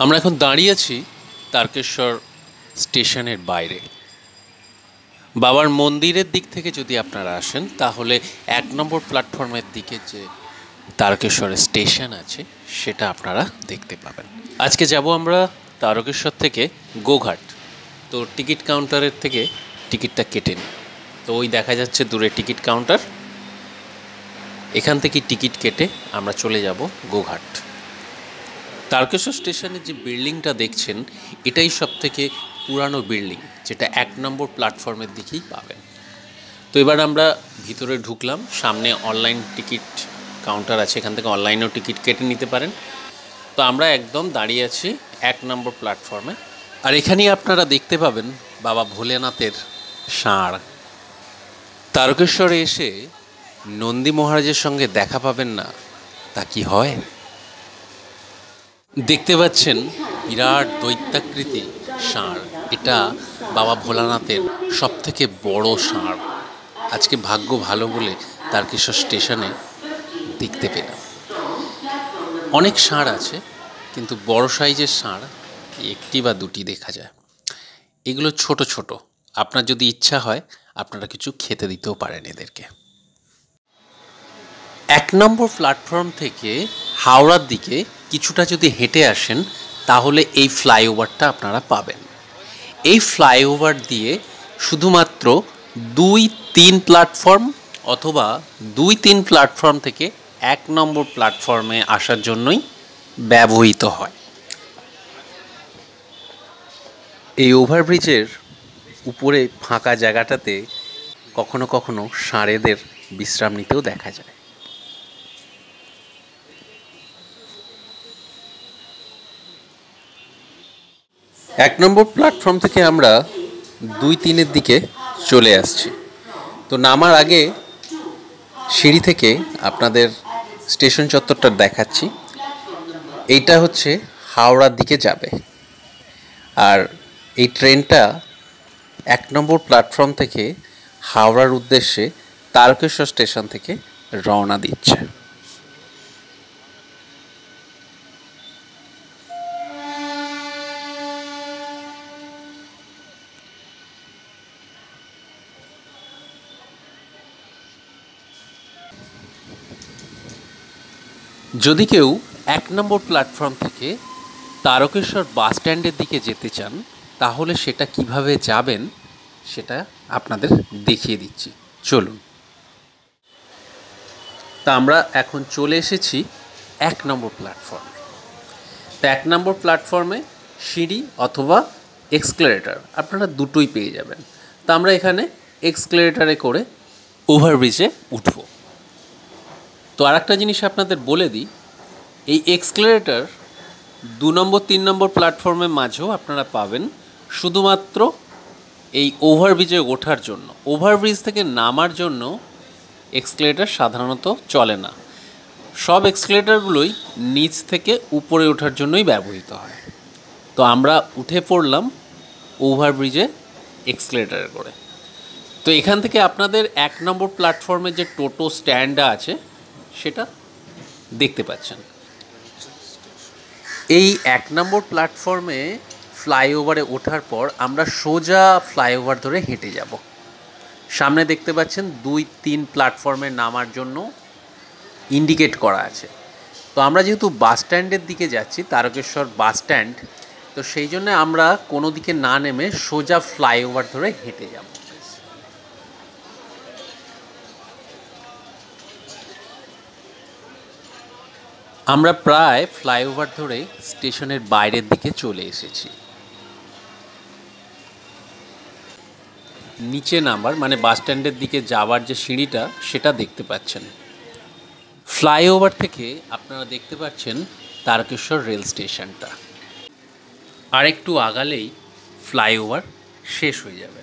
আমরা এখন দাঁড়িয়ে আছি তারকেশ্বর স্টেশনের বাইরে। বাবার মন্দিরের দিক থেকে যদি আপনারা আসেন তাহলে 1 নম্বর প্ল্যাটফর্মের দিকে যে তারকেশ্বর স্টেশন আছে সেটা আপনারা দেখতে পাবেন। আজকে যাব আমরা তারকেশ্বর থেকে গোঘাট। তো টিকিট কাউন্টারের থেকে টিকিটটা কেটে নিই। তো ওই দেখা যাচ্ছে দূরে টিকিট কাউন্টার, এখান থেকে টিকিট কেটে আমরা চলে যাব গোঘাট। তারকেশ্বর স্টেশনের যে বিল্ডিংটা দেখছেন এটাই সবথেকে পুরানো বিল্ডিং, যেটা 1 নম্বর প্ল্যাটফর্মের দিকেই পাবেন। তো এবার আমরা ভিতরে ঢুকলাম, সামনে অনলাইন টিকিট কাউন্টার আছে, এখান থেকে অনলাইনেও টিকিট কেটে নিতে পারেন। তো আমরা একদম দাঁড়িয়ে আছি 1 নম্বর প্ল্যাটফর্মে। আর এখানেই আপনারা দেখতে পাবেন বাবা ভোলেনাথের ষাঁড়। তারকেশ্বরে এসে নন্দী মহারাজের সঙ্গে দেখা পাবেন না, তা কি হয়? দেখতে পাচ্ছেন বিরাট দৈত্যাকৃতি ষাঁড়, এটা বাবা ভোলানাথের সবথেকে বড় ষাঁড়। আজকে ভাগ্য ভালো বলে তারকেশ্বর স্টেশনে দেখতে পেলাম। অনেক ষাঁড় আছে, কিন্তু বড় সাইজের ষাঁড় একটি বা দুটি দেখা যায়। এগুলো ছোট ছোট, আপনার যদি ইচ্ছা হয় আপনারা কিছু খেতে দিতেও পারেন এদেরকে। 1 নম্বর প্ল্যাটফর্ম থেকে হাওড়ার দিকে কিছুটা যদি হেঁটে আসেন তাহলে এই ফ্লাইওভারটা আপনারা পাবেন। এই ফ্লাইওভার দিয়ে শুধুমাত্র 2-3 প্ল্যাটফর্ম অথবা 2-3 প্ল্যাটফর্ম থেকে 1 নম্বর প্ল্যাটফর্মে আসার জন্যই ব্যবহৃত হয়। এই ওভারব্রিজের উপরে ফাঁকা জায়গাটাতে কখনো কখনো ষাঁড়েদের বিশ্রাম নিতেও দেখা যায়। এক নম্বর প্ল্যাটফর্ম থেকে আমরা 2-3-এর দিকে চলে আসছি। তো নামার আগে সিঁড়ি থেকে আপনাদের স্টেশন চত্বরটা দেখাচ্ছি। এইটা হচ্ছে হাওড়ার দিকে যাবে, আর এই ট্রেনটা 1 নম্বর প্ল্যাটফর্ম থেকে হাওড়ার উদ্দেশ্যে তারকেশ্বর স্টেশন থেকে রওনা দিচ্ছে। যদি কেউ 1 নম্বর প্ল্যাটফর্ম থেকে তারকেশ্বর বাস স্ট্যান্ডের দিকে যেতে চান তাহলে সেটা কিভাবে যাবেন সেটা আপনাদের দেখিয়ে দিচ্ছি, চলুন। তা আমরা এখন চলে এসেছি 1 নম্বর প্ল্যাটফর্মে। তো 1 নম্বর প্ল্যাটফর্মে সিঁড়ি অথবা এক্সক্লেরেটর আপনারা দুটোই পেয়ে যাবেন। তা আমরা এখানে এক্সক্লেরেটারে করে ওভারব্রিজে উঠব। তো আরেকটা জিনিস আপনাদের বলে দিই, এই এক্সক্লেরেটর 2 নম্বর 3 নম্বর প্ল্যাটফর্মের মাঝেও আপনারা পাবেন, শুধুমাত্র এই ওভারব্রিজে ওঠার জন্য। ওভারব্রিজ থেকে নামার জন্য এক্সক্লেরেটর সাধারণত চলে না। সব এক্সক্লেরেটরগুলোই নিচ থেকে উপরে ওঠার জন্যই ব্যবহৃত হয়। তো আমরা উঠে পড়লাম ওভারব্রিজে এক্সক্লেরেটরে করে। তো এখান থেকে আপনাদের 1 নম্বর প্ল্যাটফর্মের যে টোটো স্ট্যান্ডটা আছে সেটা দেখতে পাচ্ছেন। এই 1 নম্বর প্ল্যাটফর্মে ফ্লাইওভারে ওঠার পর আমরা সোজা ফ্লাইওভার ধরে হেঁটে যাব। সামনে দেখতে পাচ্ছেন 2-3 প্ল্যাটফর্মে নামার জন্য ইন্ডিকেট করা আছে। তো আমরা যেহেতু বাস স্ট্যান্ডের দিকে যাচ্ছি, তারকেশ্বর বাস স্ট্যান্ড, তো সেই জন্য আমরা কোনো দিকে না নেমে সোজা ফ্লাইওভার ধরে হেঁটে যাব। আমরা প্রায় ফ্লাইওভার ধরে স্টেশনের বাইরের দিকে চলে এসেছি। নিচে নামার মানে বাস স্ট্যান্ডের দিকে যাওয়ার যে সিঁড়িটা সেটা দেখতে পাচ্ছেন। ফ্লাইওভার থেকে আপনারা দেখতে পাচ্ছেন তারকেশ্বর রেল স্টেশনটা। আর একটু আগালেই ফ্লাইওভার শেষ হয়ে যাবে,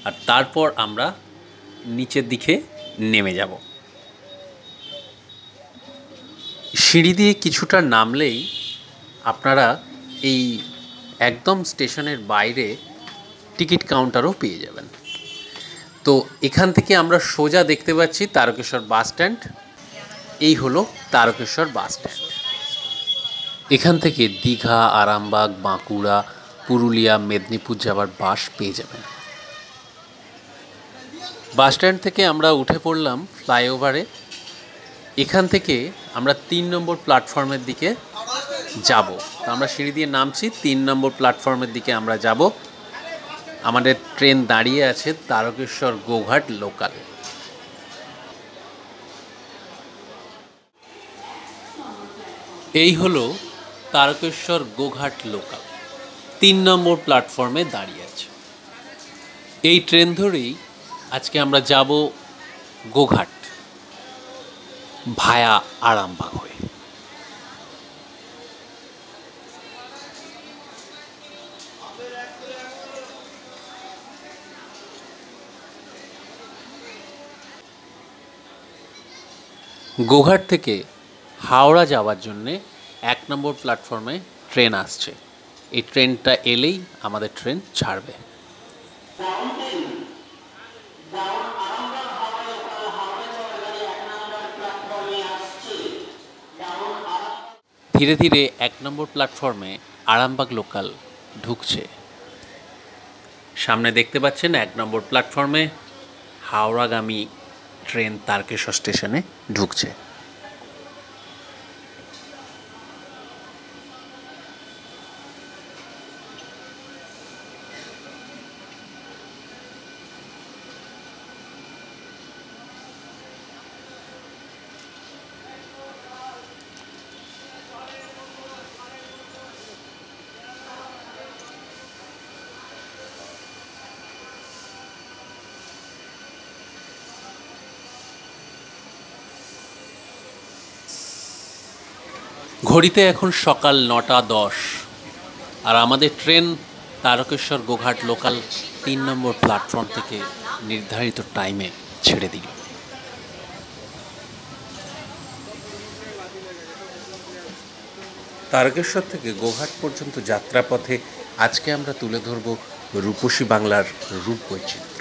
আর তারপর আমরা নিচের দিকে নেমে যাব। সিঁড়ি দিয়ে কিছুটা নামলেই আপনারা এই একদম স্টেশনের বাইরে টিকিট কাউন্টারও পেয়ে যাবেন। তো এখান থেকে আমরা সোজা দেখতে পাচ্ছি তারকেশ্বর বাস স্ট্যান্ড। এই হলো তারকেশ্বর বাস স্ট্যান্ড। এখান থেকে দীঘা, আরামবাগ, বাঁকুড়া, পুরুলিয়া, মেদিনীপুর যাওয়ার বাস পেয়ে যাবেন। বাস স্ট্যান্ড থেকে আমরা উঠে পড়লাম ফ্লাইওভারে। এখান থেকে আমরা 3 নম্বর প্ল্যাটফর্মের দিকে যাব। তো আমরা সিঁড়ি দিয়ে নামছি, 3 নম্বর প্ল্যাটফর্মের দিকে আমরা যাব। আমাদের ট্রেন দাঁড়িয়ে আছে তারকেশ্বর গোঘাট লোকাল। এই হলো তারকেশ্বর গোঘাট লোকাল, 3 নম্বর প্ল্যাটফর্মে দাঁড়িয়ে আছে। এই ট্রেন ধরেই আজকে আমরা যাব গোঘাট ভায়া আরামবাগ হয়ে। গোঘাট থেকে হাওড়া যাওয়ার জন্যে 1 নম্বর প্ল্যাটফর্মে ট্রেন আসছে। এই ট্রেনটা এলেই আমাদের ট্রেন ছাড়বে। ধীরে ধীরে 1 নম্বর প্ল্যাটফর্মে আরামবাগ লোকাল ঢুকছে। সামনে দেখতে পাচ্ছেন 1 নম্বর প্ল্যাটফর্মে হাওড়াগামী ট্রেন তারকেশ্বর স্টেশনে ঢুকছে। ঘড়িতে এখন সকাল 9:10 আর আমাদের ট্রেন তারকেশ্বর গোঘাট লোকাল 3 নম্বর প্ল্যাটফর্ম থেকে নির্ধারিত টাইমে ছেড়ে দিল। তারকেশ্বর থেকে গোঘাট পর্যন্ত যাত্রাপথে আজকে আমরা তুলে ধরব রূপসী বাংলার রূপ বৈচিত্র্য।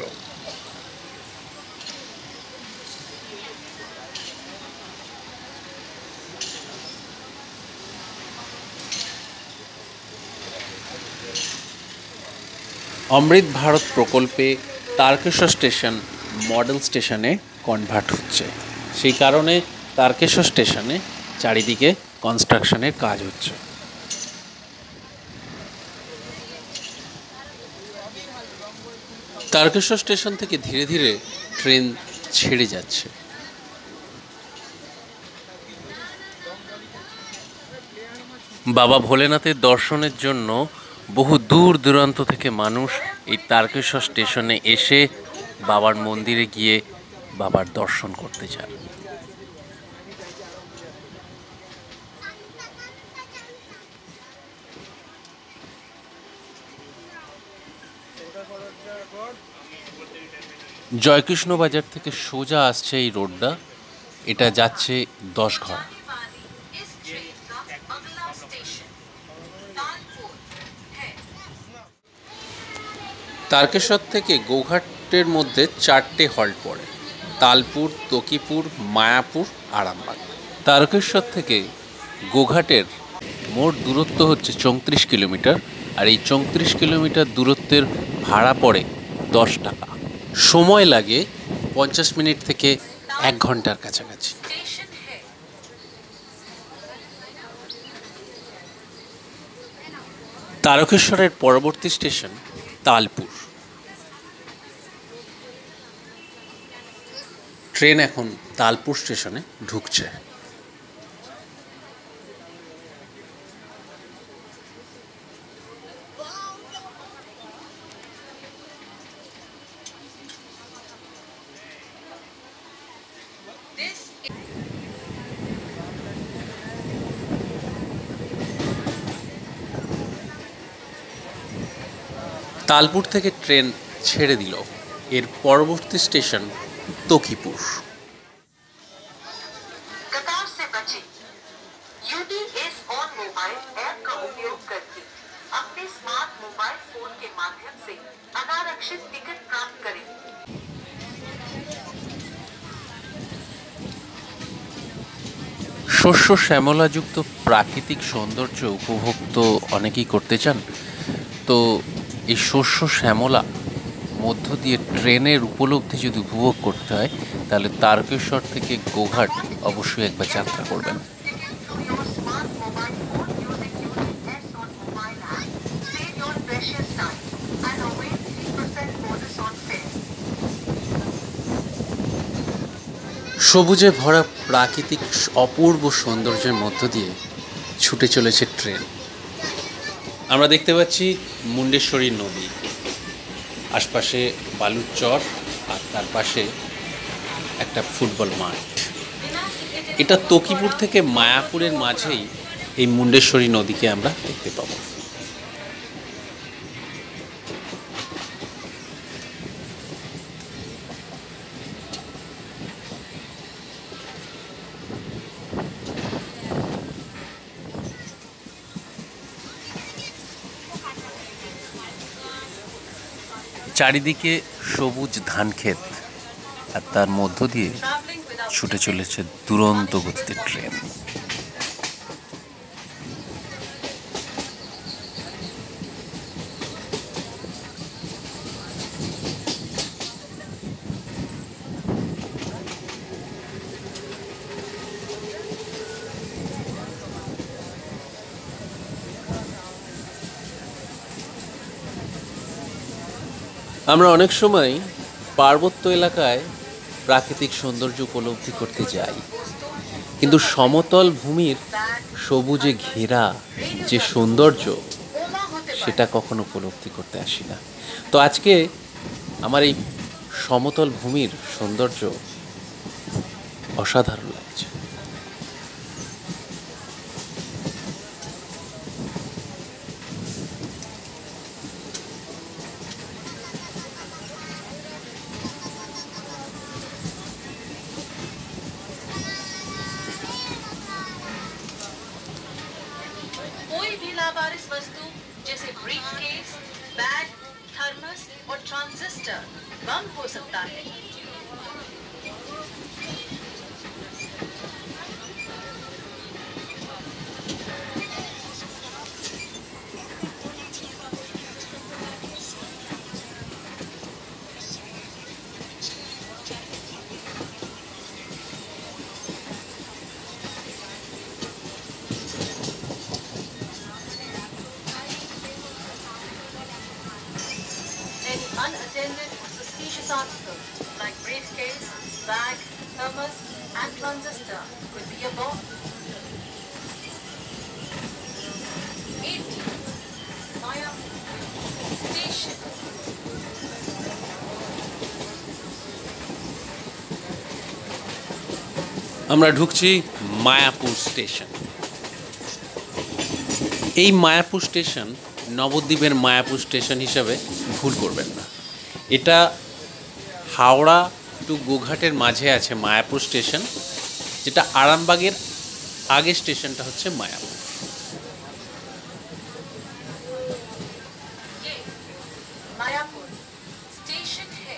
অমৃত ভারত প্রকল্পে তারকেশ্বর স্টেশন মডেল স্টেশনে কনভার্ট হচ্ছে, সেই কারণে তারকেশ্বর স্টেশনে চারিদিকে কনস্ট্রাকশনের কাজ হচ্ছে। তারকেশ্বর স্টেশন থেকে ধীরে ধীরে ট্রেন ছেড়ে যাচ্ছে। বাবা ভোলেনাথের দর্শনের জন্য বহু দূর দূরান্ত থেকে মানুষ এই তারকেশ্বর স্টেশনে এসে বাবার মন্দিরে গিয়ে বাবার দর্শন করতে চান। জয়কৃষ্ণ বাজার থেকে সোজা আসছে এই রোডটা, এটা যাচ্ছে 10 ঘর। তারকেশ্বর থেকে গোঘাটের মধ্যে 4টে হল্ট পড়ে: তালপুর, তকিপুর, মায়াপুর, আরামবাগ। তারকেশ্বর থেকে গোঘাটের মোট দূরত্ব হচ্ছে 34 কিলোমিটার, আর এই 34 কিলোমিটার দূরত্বের ভাড়া পড়ে 10 টাকা। সময় লাগে 50 মিনিট থেকে 1 ঘন্টার কাছাকাছি। তারকেশ্বরের পরবর্তী স্টেশন তালপুর। ট্রেন এখন তালপুর স্টেশনে ঢুকছে। তালপুর থেকে ট্রেন ছেড়ে দিল। এর পরবর্তী স্টেশন তকিপুর। শস্য শ্যামলাযুক্ত প্রাকৃতিক সৌন্দর্য উপভোগ তো অনেকেই করতে চান। তো এই শস্য শ্যামলা মধ্য দিয়ে ট্রেনের উপলব্ধি যদি উপভোগ করতে হয়, তাহলে তারকেশ্বর থেকে গোঘাট অবশ্যই একবার যাত্রা করবেন। সবুজে ভরা প্রাকৃতিক অপূর্ব সৌন্দর্যের মধ্য দিয়ে ছুটে চলেছে ট্রেন। আমরা দেখতে পাচ্ছি মুন্ডেশ্বরী নদী, আশপাশে বালুর চর, আর তার পাশে একটা ফুটবল মাঠ। এটা তকিপুর থেকে মায়াপুরের মাঝেই এই মুন্ডেশ্বরী নদীকে আমরা দেখতে পাবো। চারিদিকে সবুজ ধান ক্ষেত, আর তার মধ্য দিয়ে ছুটে চলেছে দুরন্ত গতিতে ট্রেন। আমরা অনেক সময় পার্বত্য এলাকায় প্রাকৃতিক সৌন্দর্য উপলব্ধি করতে যাই, কিন্তু সমতল ভূমির সবুজে ঘেরা যে সৌন্দর্য, সেটা কখনো উপলব্ধি করতে আসি না। তো আজকে আমার এই সমতল ভূমির সৌন্দর্য অসাধারণ লাগছে। कोई भी लावारिस वस्तु जैसे ब्रीफकेस, बैग, थर्मस और ट्रांजिस्टर बम हो सकता है। Any unattended or suspicious article like briefcase, bag, thermos, and transistor could be a bomb. 80. Maya Station. আমরা ঢুকছি মায়াপুর স্টেশন। এই মায়াপুর স্টেশন নবদ্বীপের মায়াপুর স্টেশন হিসাবে ভুল করবেন না। এটা হাওড়া টু গোঘাটের মাঝে আছে মায়াপুর স্টেশন, যেটা আরামবাগের আগে স্টেশনটা হচ্ছে মায়াপুর। ये मायापुर स्टेशन है।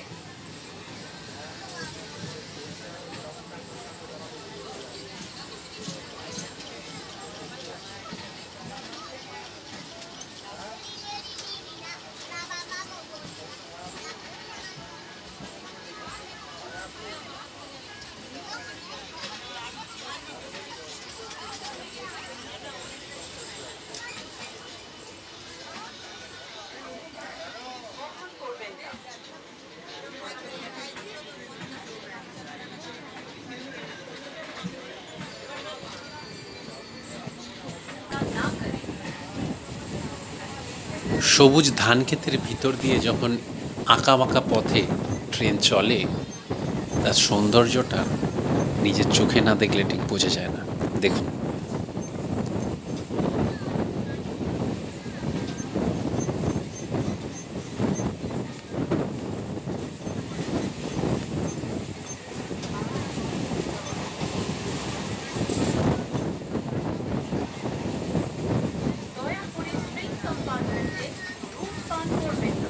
সবুজ ধান ক্ষেতের ভিতর দিয়ে যখন আঁকা বাঁকা পথে ট্রেন চলে, তার সৌন্দর্যটা নিজের চোখে না দেখলে ঠিক বোঝা যায় না। দেখুন, দয়াপুরের ট্রেন কম্পার্টমেন্টে রুম পান করবেন না।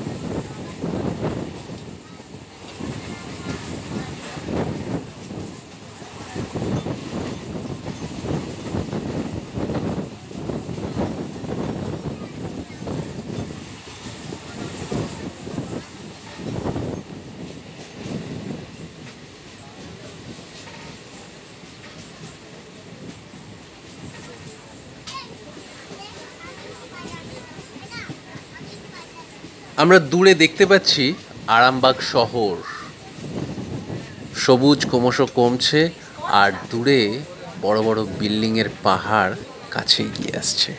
আমরা দূরে দেখতে পাচ্ছি আরামবাগ শহর। সবুজ ক্রমশ কমছে আর দূরে বড় বড় বিল্ডিংয়ের পাহাড় কাছে এগিয়ে আসছে।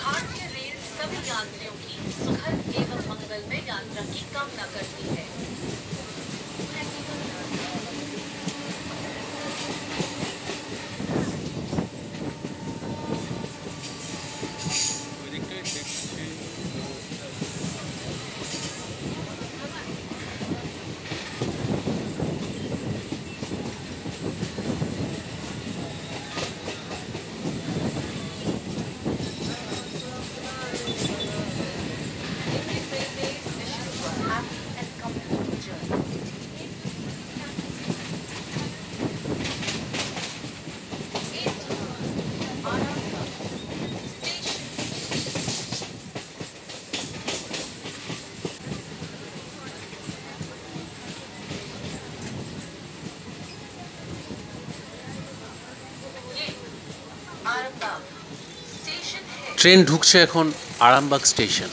भारतीय रेल सभी यात्रियों की सुखद एवं मंगलमय यात्रा की कामना करती है। Indian Railways wishes you a happy and comfortable journey. Arambagh Station. ये आरामबाग स्टेशन है। ট্রেন ঢুকছে এখন আরামবাগ স্টেশন।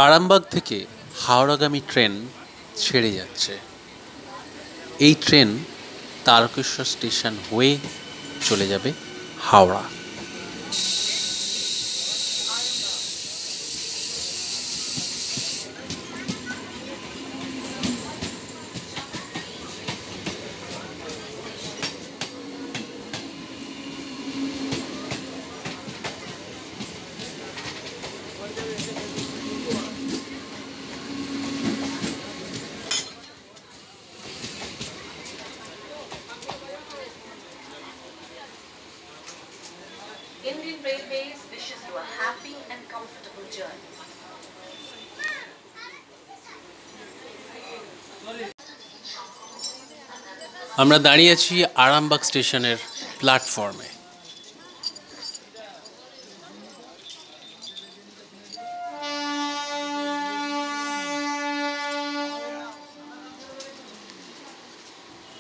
আরামবাগ থেকে হাওড়াগামী ট্রেন ছেড়ে যাচ্ছে। এই ট্রেন তারকেশ্বর স্টেশন হয়ে চলে যাবে Howrah. Indian Railways wishes you a happy and comfortable journey. আমরা দাঁড়িয়ে আছি আরামবাগ স্টেশনের প্ল্যাটফর্মে।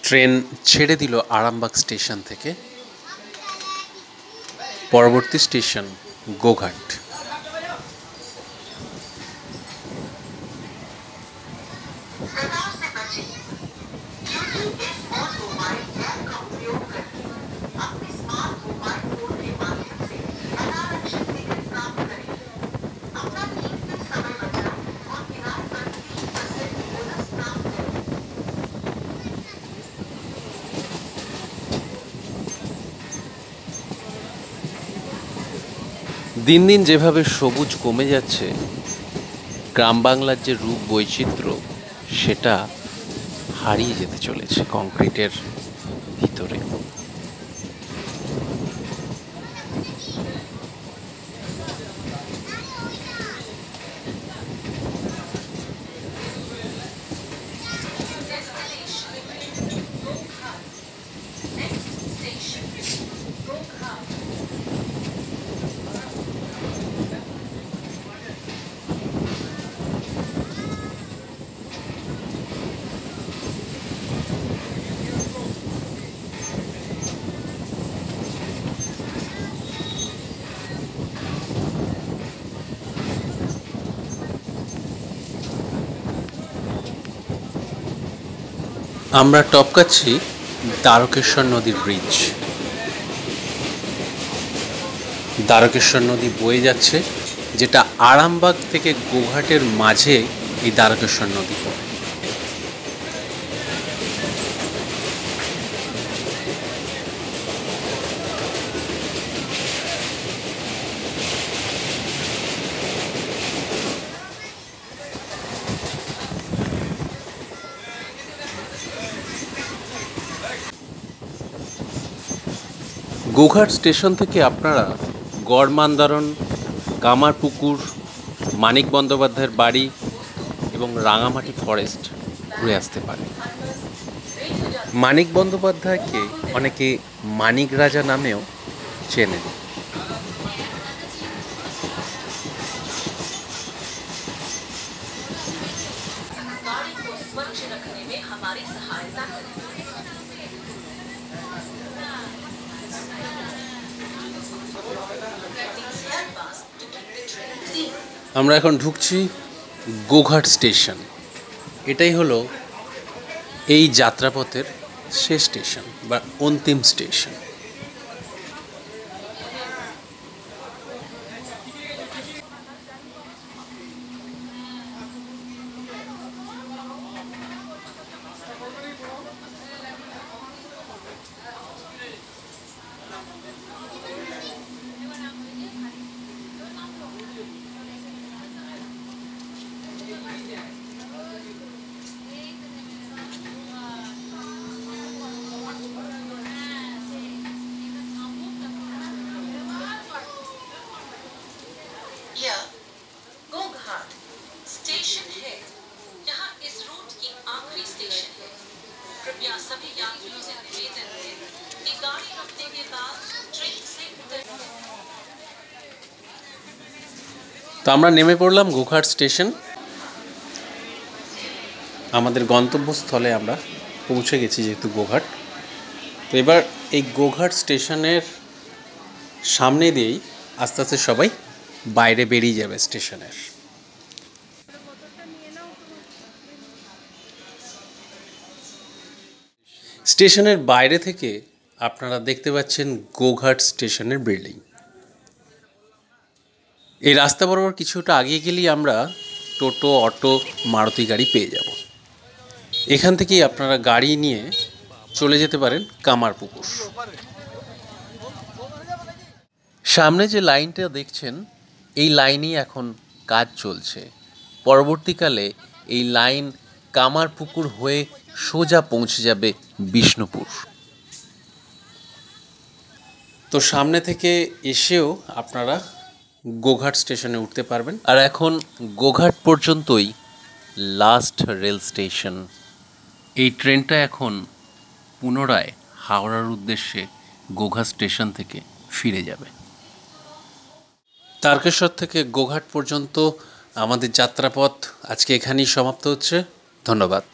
ট্রেন ছেড়ে দিল আরামবাগ স্টেশন থেকে। পরবর্তী স্টেশন গোঘাট। দিন দিন যেভাবে সবুজ কমে যাচ্ছে, গ্রাম বাংলার যে রূপ বৈচিত্র্য সেটা হারিয়ে যেতে চলেছে কংক্রিটের ভিতরে। Destination Gokha. Next station Gokha. আমরা টপকাচ্ছি দ্বারকেশ্বর নদীর ব্রিজ। দ্বারকেশ্বর নদী বয়ে যাচ্ছে, যেটা আরামবাগ থেকে গোঘাটের মাঝে এই দ্বারকেশ্বর নদী পড়ে। গোঘাট স্টেশন থেকে আপনারা গড়মান্দারণ, কামারপুকুর, মানিক বন্দ্যোপাধ্যায়ের বাড়ি এবং রাঙামাটি ফরেস্ট ঘুরে আসতে পারে। মানিক বন্দ্যোপাধ্যায়কে অনেকে মানিক রাজা নামেও চেনেন। गाड़ी को स्वच्छ रखने में हमारी सहायता करें। These help us to keep the train clean. আমরা এখন ঢুকছি গোঘাট স্টেশন। এটাই হলো এই যাত্রাপথের শেষ স্টেশন বা অন্তিম স্টেশন। यह गोघाट स्टेशन है। यहाँ इस रूट की आखिरी स्टेशन है। कृपया सभी यात्रियों से निवेदन है कि गाड़ी रुकने के बाद ट्रेन से उतर। তো আমরা নেমে পড়লাম গোঘাট স্টেশন। আমাদের গন্তব্যস্থলে আমরা পৌঁছে গেছি যেহেতু গোঘাট। তো এবার এই গোঘাট স্টেশনের সামনে দিয়েই আস্তে আস্তে সবাই বাইরে বেরিয়ে যাবে স্টেশনের। স্টেশনের বাইরে থেকে আপনারা দেখতে পাচ্ছেন গোঘাট স্টেশনের বিল্ডিং। এই রাস্তা বরাবর কিছুটা আগিয়ে গেলেই আমরা টোটো, অটো, মারুতি গাড়ি পেয়ে যাব। এখান থেকেই আপনারা গাড়ি নিয়ে চলে যেতে পারেন কামারপুকুর। সামনে যে লাইনটা দেখছেন এই লাইনেই এখন কাজ চলছে। পরবর্তীকালে এই লাইন কামারপুকুর হয়ে সোজা পৌঁছে যাবে বিষ্ণুপুর। তো সামনে থেকে এসেও আপনারা গোঘাট স্টেশনে উঠতে পারবেন। আর এখন গোঘাট পর্যন্তই লাস্ট রেল স্টেশন। এই ট্রেনটা এখন পুনরায় হাওড়ার উদ্দেশ্যে গোঘাট স্টেশন থেকে ফিরে যাবে। তারকেশ্বর থেকে গোঘাট পর্যন্ত আমাদের যাত্রাপথ আজকে এখানেই সমাপ্ত হচ্ছে। ধন্যবাদ।